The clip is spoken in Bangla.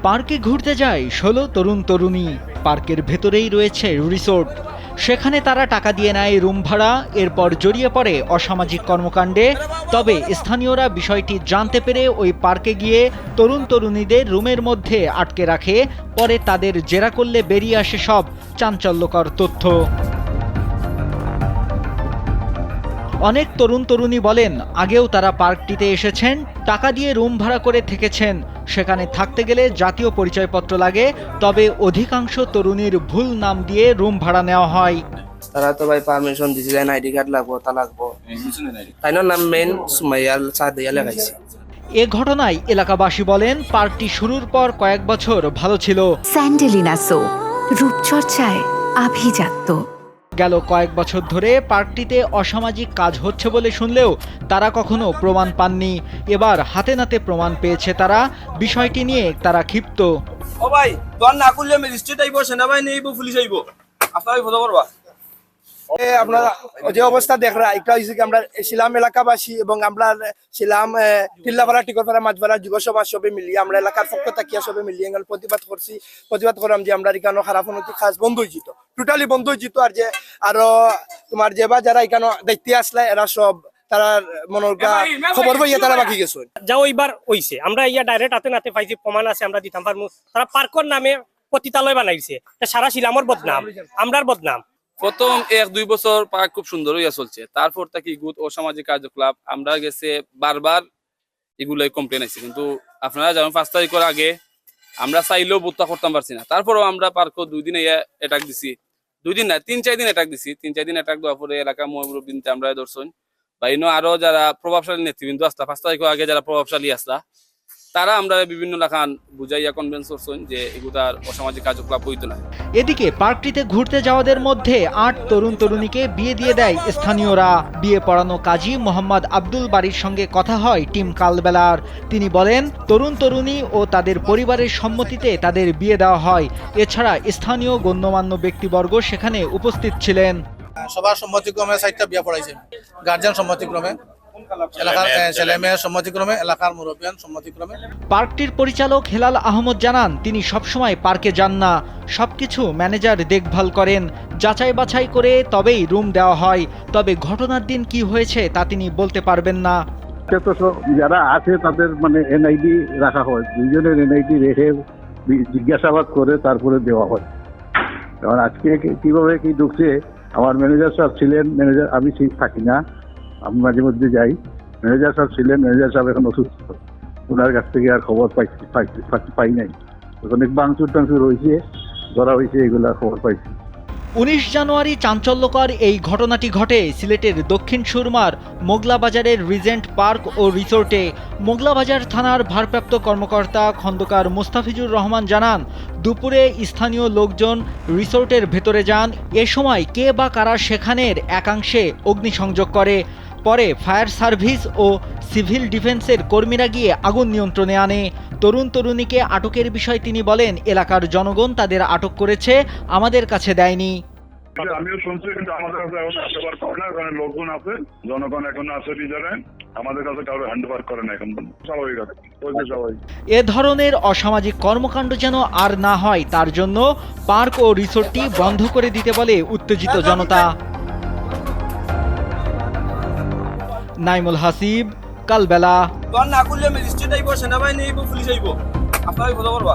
পার্কে ঘুরতে যায় ১৬ তরুণ তরুণী। পার্কের ভেতরেই রয়েছে রিসোর্ট। সেখানে তারা টাকা দিয়ে নেয় রুম ভাড়া, এরপর জড়িয়ে পড়ে অসামাজিক কর্মকাণ্ডে। তবে স্থানীয়রা বিষয়টি জানতে পেরে ওই পার্কে গিয়ে তরুণ তরুণীদের রুমের মধ্যে আটকে রাখে। পরে তাদের জেরা করলে বেরিয়ে আসে সব চাঞ্চল্যকর তথ্য। অনেক তরুণ তরুণী বলেন, আগেও তারা পার্কটিতে এসেছেন, টাকা দিয়ে রুম ভাড়া করে থেকেছেন। সেখানে থাকতে গেলে জাতীয় পরিচয়পত্র লাগে, তবে অধিকাংশ তরুণীর ভুল নাম দিয়ে রুম ভাড়া নেওয়া হয়। তারা তো ভাই পারমিশন দিছিলেন, আইডি কার্ড লাগবো, তা লাগবো। তাই নাম মেন সুমাইয়া সাদিয়া লেখাইছে। এ ঘটনায় এলাকাবাসী বলেন, পার্কটি শুরুর পর কয়েক বছর ভালো ছিল। স্যান্ডেলিনা সো, রূপচর্চায় আভিজাত্য। গেল কয়েক বছর ধরে পার্কটিতে অসামাজিক কাজ হচ্ছে বলে শুনলেও তারা কখনো প্রমাণ পাননি। এবার হাতে নাতে প্রমাণ পেয়েছে তারা। বিষয়টি নিয়ে তারা ক্ষিপ্ত। ও ভাই, দোয়ার না করলে ম্যাজিস্ট্রেট আইব, সেনাবাহিনী আইব, পুলিশ আইব, আপনারা কথা বলবা। আপনারা যে অবস্থা দেখরা, এটা হয়েছে কি আমরা ছিলাম এলাকাবাসী এবং আমরা ছিলাম টিল্লাপাড়া, টিকরপাড়া, মাঝপাড়া যুব সমাজ সবে মিলিয়ে আমরা এলাকার পক্ষ থাকিয়া সবে মিলিয়ে প্রতিবাদ করছি। প্রতিবাদ করলাম যে আমরা এখানে খারাপ উন্নতি কাজ বন্ধ হয়ে যেত, টোটালি বন্ধ হয়ে যেত। আর যে আরো তোমার যে বা যারা এখানে দেখতে আসলে এরা সব তারা মনোজ্ঞা খবর পাইয়া তারা বাকি গেছে। যাও এইবার হইছে, আমরা ইয়া ডাইরেক্ট হাতে নাতে পাইছি, প্রমাণ আছে, আমরা দিতাম পারবো। তারা পার্কর নামে পতিতালয় বানাইছে, সারা শিলামর বদনাম, আমরার বদনাম। প্রথম 1-2 বছর পার্ক খুব সুন্দর হইয়া চলছে, তারপর থেকে গুড অসামাজিক কার্যকলাপ আমরা গেছে বারবার এগুলাই কমপ্লেন আছে। কিন্তু আপনারা যেমন 5 তারিখের আগে আমরা চাইলেও বোধটা করতাম পারছি না। তারপরেও আমরা পার্কও 2 দিন অ্যাটাক দিছি, 2 দিন না 3-4 দিন অ্যাটাক দিছি। 3-4 দিন অ্যাটাক দেওয়ার পরে এলাকা মুরব্বিনতে আমরা দর্শন বা আরো যারা প্রভাবশালী নেতৃবৃন্দ আসলা, 5 তারিখের আগে যারা প্রভাবশালী আসলা, তারা আমরা বিভিন্ন লাখান বুঝাইয়া কনভিন্স করছেন যে এগুলার অসামাজিক কার্যকলাপ হইতো না। এদিকে পার্কটিতে ঘুরতে যাওয়াদের মধ্যে 8 তরুণ তরুণীকে বিয়ে দিয়ে দেয় স্থানীয়রা। বিয়ে পড়ানো কাজী মোহাম্মদ আব্দুল বাড়ির সঙ্গে কথা হয় টিম কালবেলার। তিনি বলেন, তরুণ তরুণী ও তাদের পরিবারের সম্মতিতে তাদের বিয়ে দেওয়া হয়। এছাড়া স্থানীয় গণ্যমান্য ব্যক্তিবর্গ সেখানে উপস্থিত ছিলেন। সবার সম্মতিক্রমে 4টা বিয়ে পড়াইছে, গার্জিয়ান সম্মতিক্রমে, এলাকার ছেলে মেয়ের সম্মতিক্রমে, এলাকার মুরব্বিয়ান সম্মতিক্রমে। পার্কটির পরিচালক হেলাল আহমদ জানান, তিনি সবসময় পার্কে যান না, সবকিছু ম্যানেজার দেখভাল করেন। যাচাই বাছাই করে তবেই রুম দেওয়া হয়। তবে ঘটনার দিন কি হয়েছে তা তিনি বলতে পারবেন না। যারা আছে তাদের মানে এনআইডি রাখা হয়, দুইজনের এনআইডি রেখে জিজ্ঞাসাবাদ করে তারপরে দেওয়া হয়। কারণ আজকে কিভাবে কি ঢুকছে, আমার ম্যানেজার সাহেব ছিলেন, ম্যানেজার আমি থাকি না, আমি মাঝে মধ্যে যাই। ম্যানেজার সাহেব ছিলেন, ম্যানেজার সাহেব এখন অসুস্থ, ওনার কাছ থেকে আর খবর পাই নাই। অনেক ভাঙচুর টাংচুর হয়েছে, ধরা হয়েছে, এগুলা খবর পাইছি। 19 জানুয়ারি চাঞ্চল্যকর এই ঘটনাটি ঘটে সিলেটের দক্ষিণ সুরমার মোগলাবাজারের রিজেন্ট পার্ক ও রিসোর্টে। মোগলাবাজার থানার ভারপ্রাপ্ত কর্মকর্তা খন্দকার মোস্তাফিজুর রহমান জানান, দুপুরে স্থানীয় লোকজন রিসোর্টের ভেতরে যান। এ সময় কে বা কারা সেখানের একাংশে অগ্নিসংযোগ করে। পরে ফায়ার সার্ভিস ও সিভিল ডিফেন্সের কর্মীরা গিয়ে আগুন নিয়ন্ত্রণে আনে। তরুণ তরুণীকে আটকের বিষয় তিনি বলেন, এলাকার জনগণ তাদের আটক করেছে, আমাদের কাছে দেয়নি। আমিও শুনছি, কিন্তু আমাদের কাছে এখন হ্যান্ডওভার করে না, কারণ লোকজন আছে, জনগণ এখন আছে রিজার্ভে, আমাদের কাছে কারো হ্যান্ডওভার করে না। এখন স্বাভাবিক আছে, স্বাভাবিক। এ ধরনের অসামাজিক কর্মকাণ্ড যেন আর না হয়, তার জন্য পার্ক ও রিসোর্টটি বন্ধ করে দিতে বলে উত্তেজিত জনতা। নাইমুল হাসিব, কালবেলা। দোয়ার না করলে ম্যাজিস্ট্রেট আইব, সেনাবাহিনী আইব, পুলিশ আইব, আপনারা কথা বলবা।